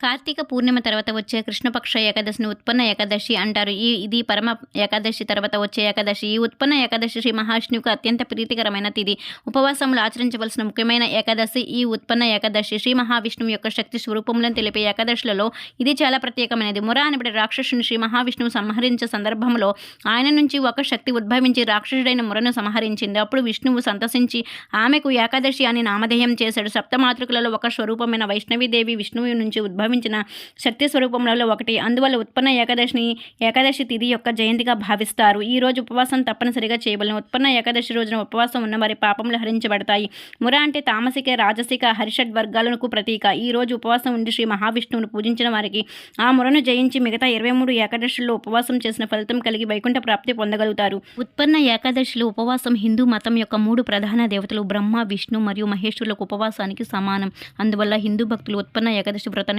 కార్తీక పూర్ణిమ తర్వాత వచ్చే కృష్ణపక్ష ఏకాదశిని ఉత్పన్న ఏకాదశి అంటారు. ఇది పరమ ఏకాదశి తర్వాత వచ్చే ఏకాదశి. ఈ ఉత్పన్న ఏకాదశి శ్రీ మహావిష్ణువుకు అత్యంత ప్రీతికరమైన తిథి. ఉపవాసములు ఆచరించవలసిన ముఖ్యమైన ఏకాదశి ఈ ఉత్పన్న ఏకాదశి. శ్రీ మహావిష్ణువు యొక్క శక్తి స్వరూపములను తెలిపే ఏకాదశులలో ఇది చాలా ప్రత్యేకమైనది. ముర అనబడే రాక్షసుని శ్రీ మహావిష్ణువు సంహరించే సందర్భంలో ఆయన నుంచి ఒక శక్తి ఉద్భవించి రాక్షసుడైన మురను సంహరించింది. అప్పుడు విష్ణువు సంతసించి ఆమెకు ఏకాదశి అని నామధేయం చేశాడు. సప్తమాతృకులలో ఒక స్వరూపమైన వైష్ణవీదేవి విష్ణువు నుంచి ఉద్భవించిన శక్తి స్వరూపములలో ఒకటి. అందువల్ల ఉత్పన్న ఏకాదశి తిథి యొక్క జయంతిగా భావిస్తారు. ఈ రోజు ఉపవాసం తప్పనిసరిగా చేయవలెను. ఉత్పన్న ఏకాదశి రోజున ఉపవాసం ఉన్న వారి పాపములు హరించబడతాయి. ముర అంటే తామసిక రాజసిక హరిషడ్ వర్గాలకు ప్రతీక. ఈ రోజు ఉపవాసం ఉండి శ్రీ మహావిష్ణువును పూజించిన వారికి ఆ మురను జయించి మిగతా 23 ఏకాదశుల్లో ఉపవాసం చేసిన ఫలితం కలిగి వైకుంఠ ప్రాప్తి పొందగలుగుతారు. ఉత్పన్న ఏకాదశిలో ఉపవాసం హిందూ మతం యొక్క 3 ప్రధాన దేవతలు బ్రహ్మ, విష్ణు మరియు మహేశ్వరులకు ఉపవాసానికి సమానం. అందువల్ల హిందూ భక్తులు ఉత్పన్న ఏకాదశి వ్రతాన్ని